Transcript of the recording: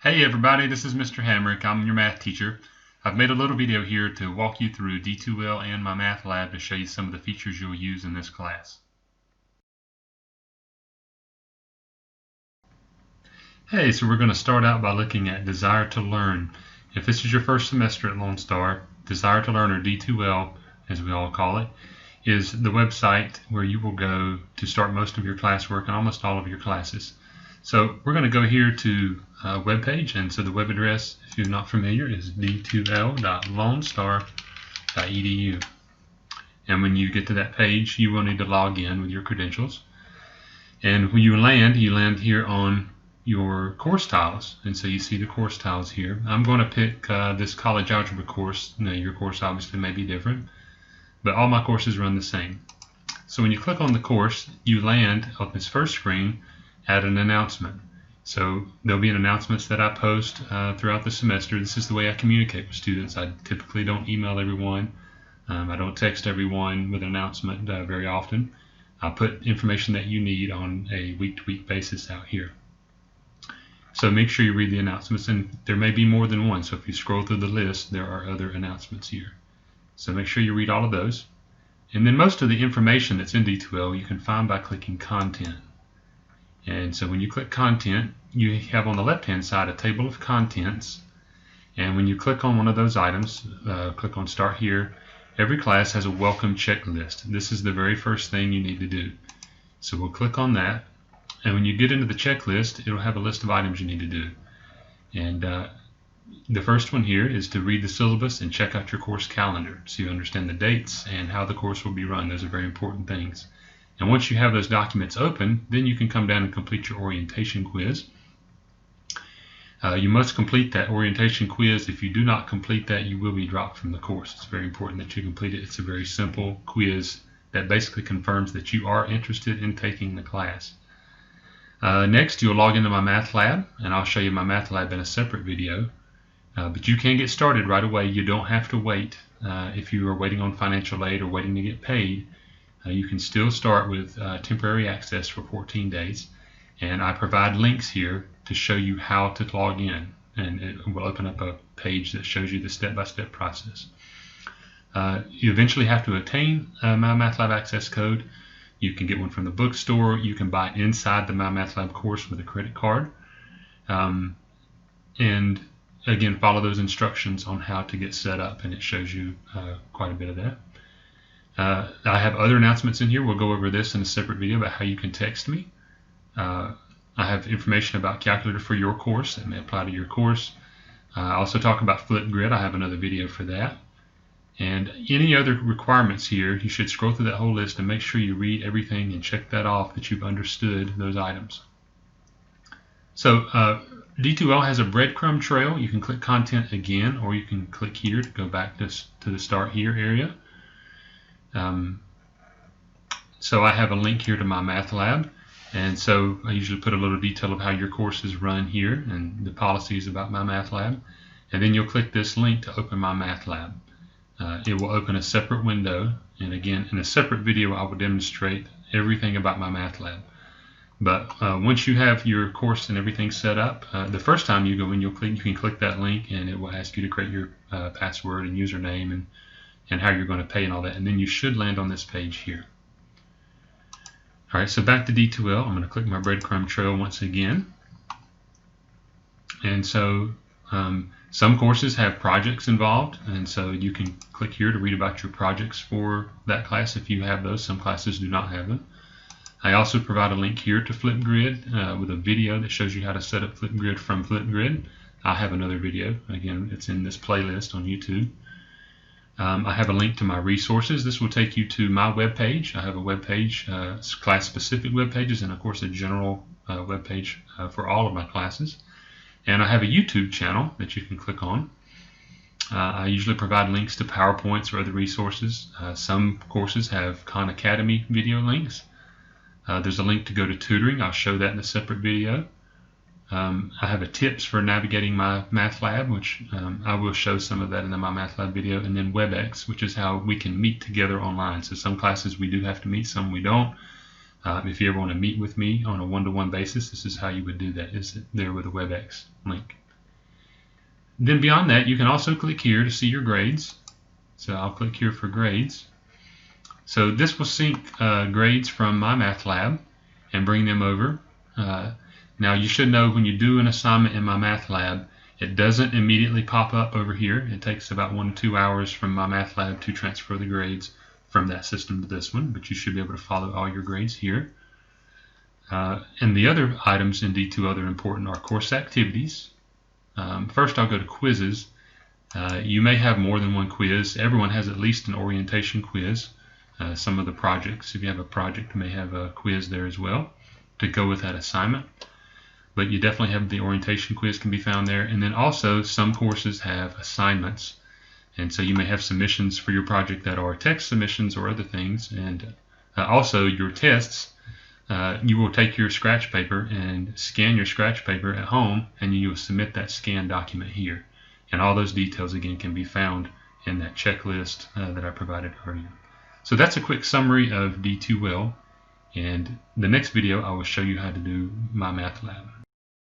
Hey everybody, this is Mr. Hamrick. I'm your math teacher. I've made a little video here to walk you through D2L and Mymathlab to show you some of the features you'll use in this class. Hey, so we're going to start out by looking at Desire to Learn. If this is your first semester at Lone Star, Desire to Learn, or D2L as we all call it, is the website where you will go to start most of your classwork and almost all of your classes. So we're going to go here to a web page, and so the web address, if you're not familiar, is d2l.lonestar.edu. And when you get to that page, you will need to log in with your credentials. And when you land here on your course tiles, and so you see the course tiles here. I'm going to pick this college algebra course. Now, your course obviously may be different, but all my courses run the same. So when you click on the course, you land on this first screen at an announcement. So there'll be announcements that I post throughout the semester. This is the way I communicate with students. I typically don't email everyone. I don't text everyone with an announcement very often. I put information that you need on a week-to-week basis out here. So make sure you read the announcements, and there may be more than one. So if you scroll through the list, there are other announcements here. So make sure you read all of those. And then most of the information that's in D2L you can find by clicking Content. And so when you click Content, you have on the left-hand side a table of contents. And when you click on one of those items, click on Start Here, every class has a welcome checklist. This is the very first thing you need to do. So we'll click on that. And when you get into the checklist, it'll have a list of items you need to do. And the first one here is to read the syllabus and check out your course calendar so you understand the dates and how the course will be run. Those are very important things. And once you have those documents open, then you can come down and complete your orientation quiz. You must complete that orientation quiz. If you do not complete that, you will be dropped from the course. It's very important that you complete it. It's a very simple quiz that basically confirms that you are interested in taking the class. Next, you'll log into Mymathlab, and I'll show you Mymathlab in a separate video. But you can get started right away. You don't have to wait. If you are waiting on financial aid or waiting to get paid, you can still start with temporary access for 14 days. And I provide links here to show you how to log in. And it will open up a page that shows you the step-by-step process. You eventually have to obtain a Mymathlab Access code. You can get one from the bookstore. You can buy inside the Mymathlab course with a credit card. And again, follow those instructions on how to get set up, and it shows you quite a bit of that. I have other announcements in here. We'll go over this in a separate video about how you can text me. I have information about calculator for your course that may apply to your course. I also talk about Flipgrid. I have another video for that. And any other requirements here, you should scroll through that whole list and make sure you read everything and check that off that you've understood those items. So D2L has a breadcrumb trail. You can click Content again, or you can click here to go back to the Start Here area. So I have a link here to Mymathlab, and so I usually put a little detail of how your course is run here and the policies about Mymathlab, and then you'll click this link to open Mymathlab. It will open a separate window, and again, in a separate video I will demonstrate everything about Mymathlab. But once you have your course and everything set up, the first time you go in, you can click that link, and it will ask you to create your password and username and how you're going to pay and all that, and then you should land on this page here. Alright, so back to D2L. I'm going to click my breadcrumb trail once again. And so some courses have projects involved, and so you can click here to read about your projects for that class if you have those. Some classes do not have them. I also provide a link here to Flipgrid with a video that shows you how to set up Flipgrid from Flipgrid. I have another video. Again, it's in this playlist on YouTube. I have a link to my resources. This will take you to my web page. I have a web page, class-specific web pages, and of course a general web page for all of my classes. And I have a YouTube channel that you can click on. I usually provide links to PowerPoints or other resources. Some courses have Khan Academy video links. There's a link to go to tutoring. I'll show that in a separate video. I have a tips for navigating my MyMathLab, which I will show some of that in the MyMathLab video, and then Webex, which is how we can meet together online. So some classes we do have to meet, some we don't. If you ever want to meet with me on a one-to-one basis, this is how you would do that. Is there with a Webex link. Then beyond that, you can also click here to see your grades. So I'll click here for grades. So this will sync grades from Mymathlab and bring them over. Now you should know when you do an assignment in Mymathlab, it doesn't immediately pop up over here. It takes about 1 to 2 hours from Mymathlab to transfer the grades from that system to this one, but you should be able to follow all your grades here. And the other items in D2L that are important are course activities. First I'll go to quizzes. You may have more than one quiz. Everyone has at least an orientation quiz. Some of the projects, if you have a project, may have a quiz there as well to go with that assignment. But you definitely have the orientation quiz can be found there. And then also some courses have assignments. And so you may have submissions for your project that are text submissions or other things. And also your tests, you will take your scratch paper and scan your scratch paper at home, and you will submit that scanned document here. And all those details again can be found in that checklist that I provided earlier. So that's a quick summary of D2L, and the next video I will show you how to do Mymathlab.